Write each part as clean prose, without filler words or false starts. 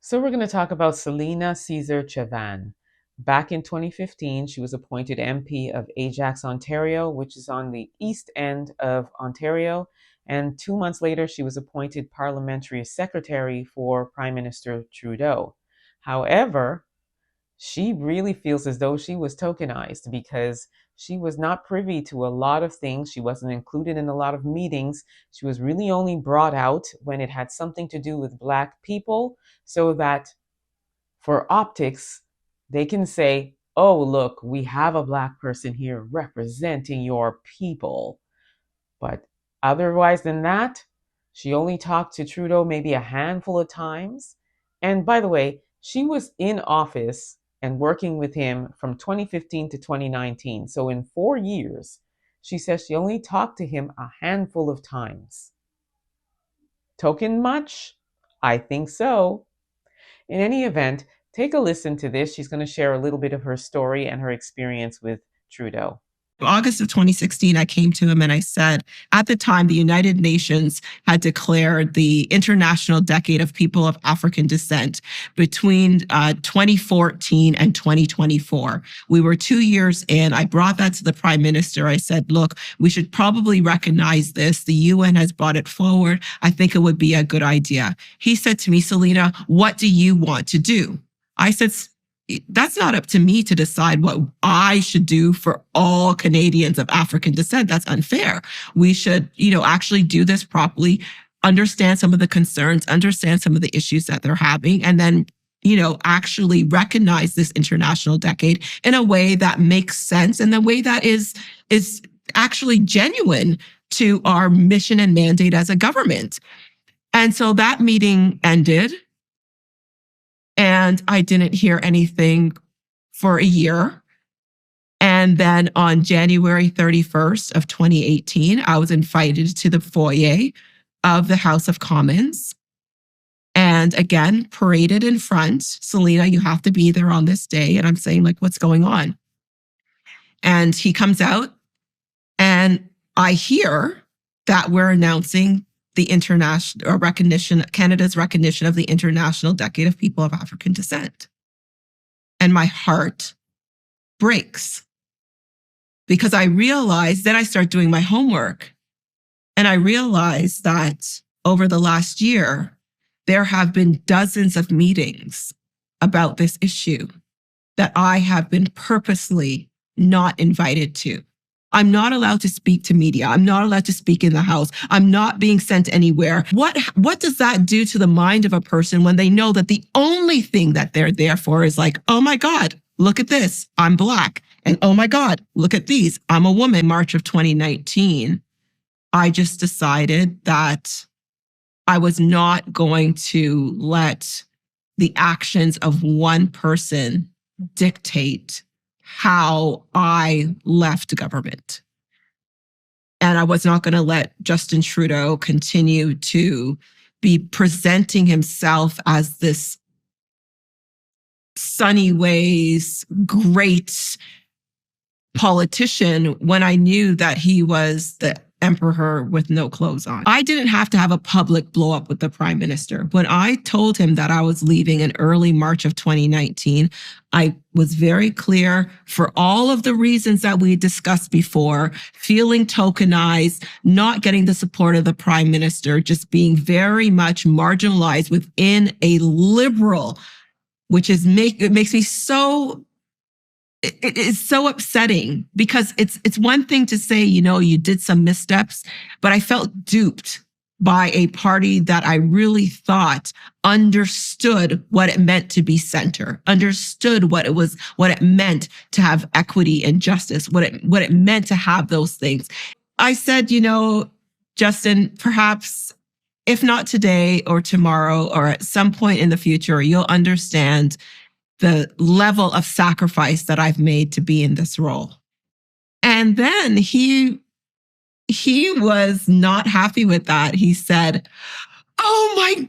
So we're going to talk about Celina Caesar-Chavannes. Back in 2015, she was appointed MP of Ajax, Ontario, which is on the east end of Ontario. And 2 months later, she was appointed parliamentary secretary for Prime Minister Trudeau. However, she really feels as though she was tokenized because she was not privy to a lot of things. She wasn't included in a lot of meetings. She was really only brought out when it had something to do with Black people, so that for optics, they can say, oh, look, we have a Black person here representing your people. But otherwise than that, she only talked to Trudeau maybe a handful of times. And by the way, she was in office and working with him from 2015 to 2019. So in 4 years, she says she only talked to him a handful of times. Token much? I think so. In any event, take a listen to this. She's going to share a little bit of her story and her experience with Trudeau. August of 2016, I came to him and I said, at the time, the United Nations had declared the International Decade of People of African Descent between 2014 and 2024. We were 2 years in. I brought that to the Prime Minister. I said, look, we should probably recognize this. The UN has brought it forward. I think it would be a good idea. He said to me, Celina, what do you want to do? I said, that's not up to me to decide what I should do for all Canadians of African descent. That's unfair. We should, actually do this properly, understand some of the concerns, understand some of the issues that they're having, and then, actually recognize this international decade in a way that makes sense and the way that is actually genuine to our mission and mandate as a government. And so that meeting ended. And I didn't hear anything for a year. And then on January 31st of 2018, I was invited to the foyer of the House of Commons. And again, paraded in front. Celina, you have to be there on this day. And I'm saying, what's going on? And he comes out and I hear that we're announcing the international recognition, Canada's recognition of the International Decade of People of African Descent. And my heart breaks because I realized, then I start doing my homework. And I realized that over the last year, there have been dozens of meetings about this issue that I have been purposely not invited to. I'm not allowed to speak to media. I'm not allowed to speak in the House. I'm not being sent anywhere. What does that do to the mind of a person when they know that the only thing that they're there for is oh my God, look at this, I'm Black. And oh my God, look at these, I'm a woman. March of 2019, I just decided that I was not going to let the actions of one person dictate how I left government. And I was not going to let Justin Trudeau continue to be presenting himself as this sunny ways, great politician when I knew that he was the emperor with no clothes on. I didn't have to have a public blow up with the Prime Minister. When I told him that I was leaving in early March of 2019, I was very clear for all of the reasons that we discussed before, feeling tokenized, not getting the support of the Prime Minister, just being very much marginalized within a liberal, which is it makes me so it is so upsetting because it's one thing to say, you did some missteps, but I felt duped by a party that I really thought understood what it meant to be center, understood what it meant to have equity and justice, what it meant to have those things. I said, Justin, perhaps if not today or tomorrow or at some point in the future, you'll understand the level of sacrifice that I've made to be in this role. And then he was not happy with that. He said, oh my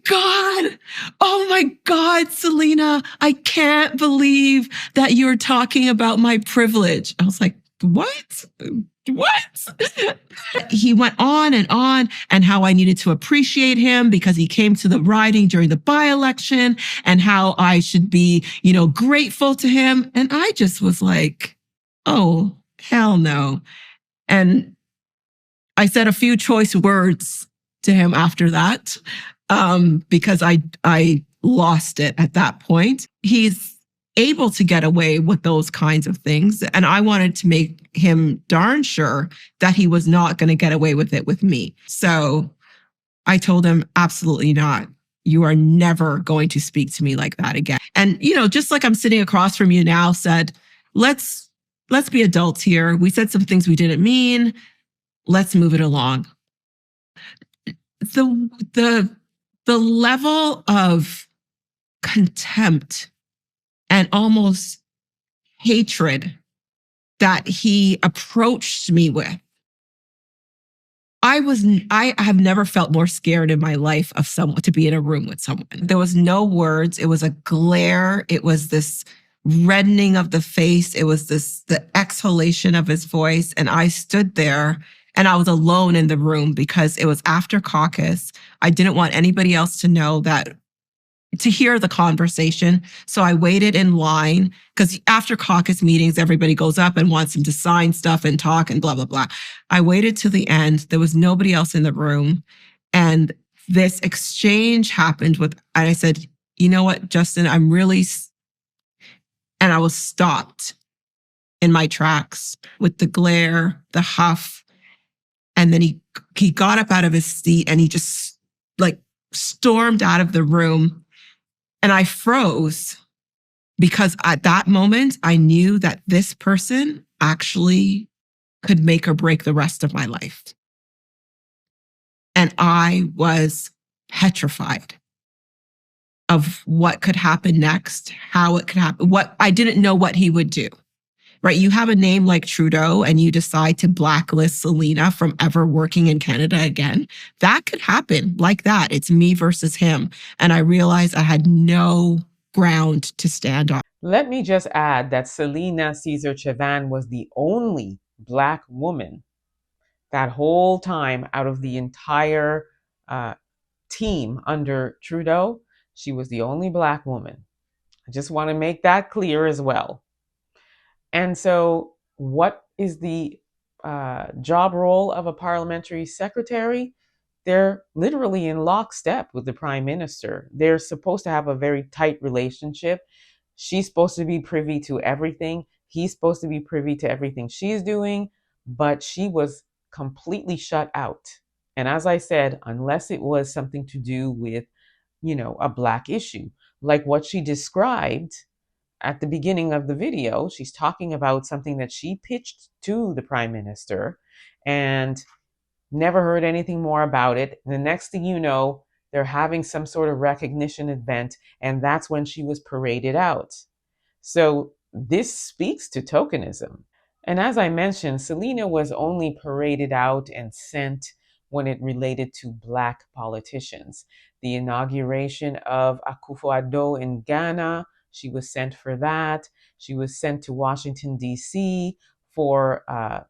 God, Celina, I can't believe that you're talking about my privilege. I was like, what? What? He went on and how I needed to appreciate him because he came to the riding during the by-election and how I should be, grateful to him. And I just was like, oh, hell no. And I said a few choice words to him after that because I lost it at that point. He's able to get away with those kinds of things. And I wanted to make him darn sure that he was not going to get away with it with me. So I told him, absolutely not. You are never going to speak to me like that again. And, just like I'm sitting across from you now, said, let's be adults here. We said some things we didn't mean. Let's move it along. The level of contempt and almost hatred that he approached me with. I have never felt more scared in my life of someone to be in a room with someone. There was no words. It was a glare. It was this reddening of the face. It was the exhalation of his voice. And I stood there and I was alone in the room because it was after caucus. I didn't want anybody else to hear the conversation. So I waited in line because after caucus meetings, everybody goes up and wants him to sign stuff and talk and blah, blah, blah. I waited till the end. There was nobody else in the room. And this exchange happened and I said, you know what, Justin, and I was stopped in my tracks with the glare, the huff. And then he got up out of his seat and he just stormed out of the room. And I froze because at that moment, I knew that this person actually could make or break the rest of my life. And I was petrified of what could happen next, how it could happen. I didn't know what he would do, right? You have a name like Trudeau and you decide to blacklist Celina from ever working in Canada again. That could happen like that. It's me versus him. And I realized I had no ground to stand on. Let me just add that Celina Caesar-Chavannes was the only Black woman that whole time out of the entire team under Trudeau. She was the only Black woman. I just want to make that clear as well. And so what is the job role of a parliamentary secretary? They're literally in lockstep with the prime minister. They're supposed to have a very tight relationship. She's supposed to be privy to everything. He's supposed to be privy to everything she's doing, but she was completely shut out. And as I said, unless it was something to do with, a Black issue, like what she described at the beginning of the video. She's talking about something that she pitched to the prime minister and never heard anything more about it. And the next thing you know, they're having some sort of recognition event, and that's when she was paraded out. So this speaks to tokenism. And as I mentioned, Celina was only paraded out and sent when it related to Black politicians. The inauguration of Akufo-Addo in Ghana, she was sent for that. She was sent to Washington, D.C. for an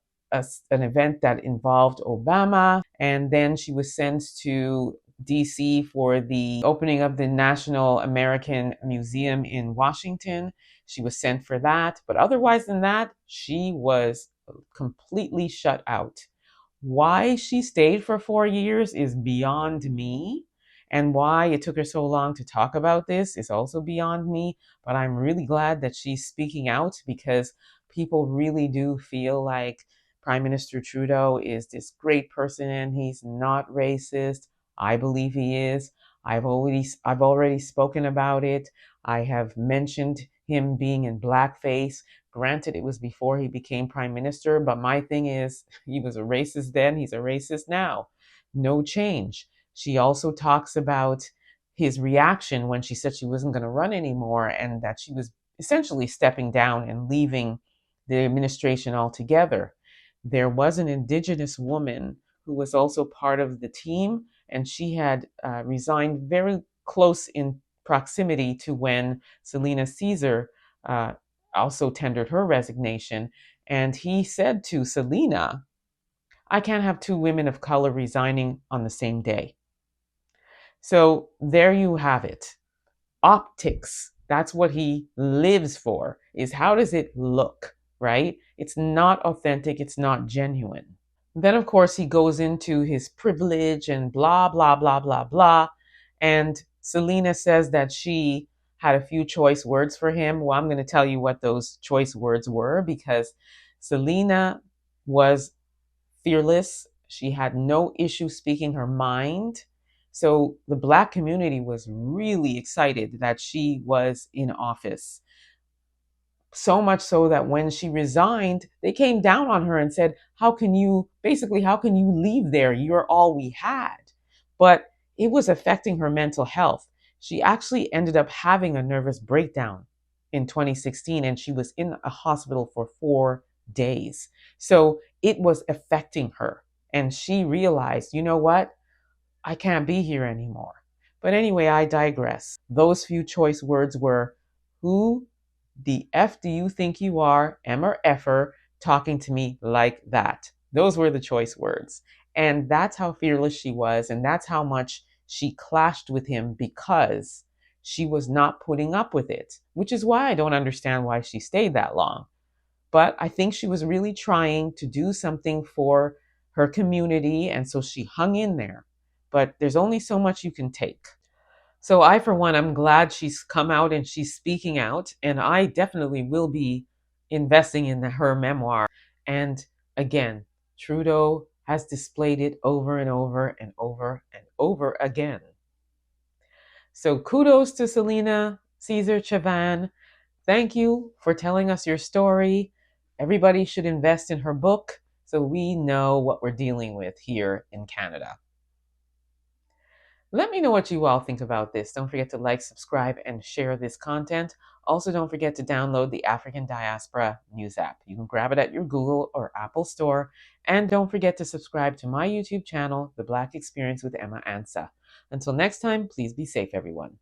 event that involved Obama. And then she was sent to D.C. for the opening of the National American Museum in Washington. She was sent for that. But otherwise than that, she was completely shut out. Why she stayed for 4 years is beyond me. And why it took her so long to talk about this is also beyond me. But I'm really glad that she's speaking out because people really do feel like Prime Minister Trudeau is this great person and he's not racist. I believe he is. I've already spoken about it. I have mentioned him being in blackface. Granted, it was before he became prime minister, but my thing is, he was a racist then, he's a racist now. No change. She also talks about his reaction when she said she wasn't going to run anymore and that she was essentially stepping down and leaving the administration altogether. There was an Indigenous woman who was also part of the team, and she had resigned very close in proximity to when Celina Caesar also tendered her resignation. And he said to Celina, I can't have two women of color resigning on the same day. So there you have it. Optics. That's what he lives for, is how does it look, right? It's not authentic. It's not genuine. Then, of course, he goes into his privilege and blah, blah, blah, blah, blah. And Celina says that she had a few choice words for him. Well, I'm going to tell you what those choice words were, because Celina was fearless. She had no issue speaking her mind. So the Black community was really excited that she was in office. So much so that when she resigned, they came down on her and said, how can you leave there? You're all we had. But it was affecting her mental health. She actually ended up having a nervous breakdown in 2016, and she was in a hospital for 4 days. So it was affecting her. And she realized, you know what? I can't be here anymore. But anyway, I digress. Those few choice words were, who the F do you think you are, M or F'er, talking to me like that? Those were the choice words. And that's how fearless she was. And that's how much she clashed with him, because she was not putting up with it, which is why I don't understand why she stayed that long. But I think she was really trying to do something for her community. And so she hung in there. But there's only so much you can take. So I, for one, I'm glad she's come out and she's speaking out. And I definitely will be investing in her memoir. And again, Trudeau has displayed it over and over and over and over again. So kudos to Celina Caesar-Chavannes. Thank you for telling us your story. Everybody should invest in her book so we know what we're dealing with here in Canada. Let me know what you all think about this. Don't forget to like, subscribe, and share this content. Also, don't forget to download the African Diaspora news app. You can grab it at your Google or Apple store. And don't forget to subscribe to my YouTube channel, The Black Experience with Emma Ansah. Until next time, please be safe, everyone.